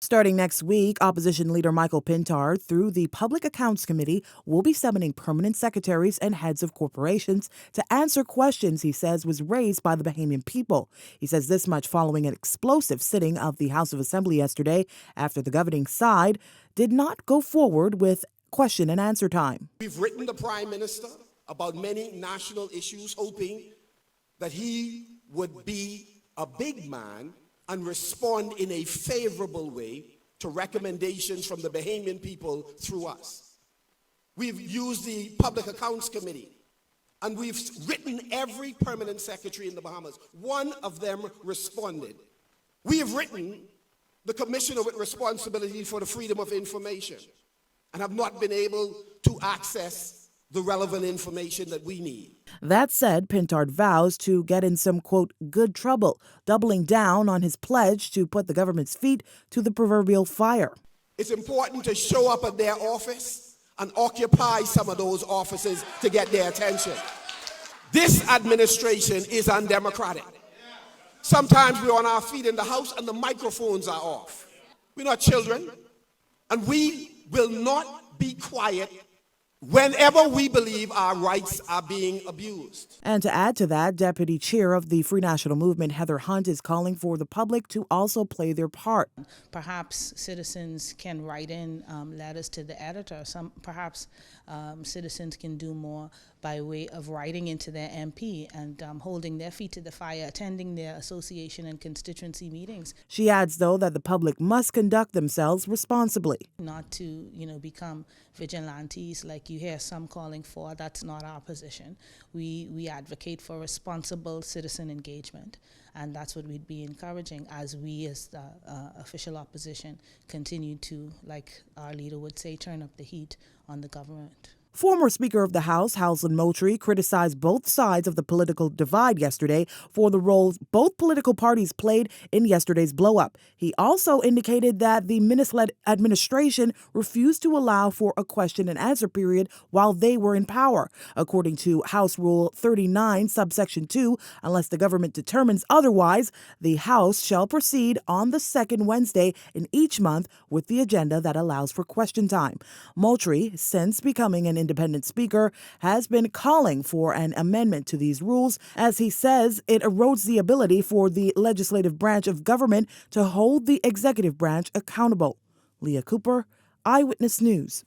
Starting next week, opposition leader Michael Pintard, through the Public Accounts Committee, will be summoning permanent secretaries and heads of corporations to answer questions he says was raised by the Bahamian people. He says this much following an explosive sitting of the House of Assembly yesterday after the governing side did not go forward with question and answer time. We've written the Prime Minister about many national issues, hoping that he would be a big man and respond in a favorable way to recommendations from the Bahamian people through us. We've used the Public Accounts Committee, and we've written every permanent secretary in the Bahamas. One of them responded. We have written the commissioner with responsibility for the freedom of information and have not been able to access the relevant information that we need. That said, Pintard vows to get in some, quote, good trouble, doubling down on his pledge to put the government's feet to the proverbial fire. It's important to show up at their office and occupy some of those offices to get their attention. This administration is undemocratic. Sometimes we're on our feet in the House and the microphones are off. We're not children, and we will not be quiet whenever we believe our rights are being abused. And to add to that, Deputy Chair of the Free National Movement, Heather Hunt, is calling for the public to also play their part. Perhaps citizens can write in letters to the editor. Perhaps citizens can do more by way of writing into their MP and holding their feet to the fire, attending their association and constituency meetings. She adds, though, that the public must conduct themselves responsibly. Not to, become vigilantes like you hear some calling for. That's not our position. We advocate for responsible citizen engagement, and that's what we'd be encouraging as we, as the official opposition, continue to, like our leader would say, turn up the heat on the government. Former Speaker of the House, Howland Moultrie, criticized both sides of the political divide yesterday for the roles both political parties played in yesterday's blow-up. He also indicated that the Minnis-led administration refused to allow for a question and answer period while they were in power. According to House Rule 39, subsection 2, unless the government determines otherwise, the House shall proceed on the second Wednesday in each month with the agenda that allows for question time. Moultrie, since becoming an independent speaker, has been calling for an amendment to these rules, as he says it erodes the ability for the legislative branch of government to hold the executive branch accountable. Leah Cooper, Eyewitness News.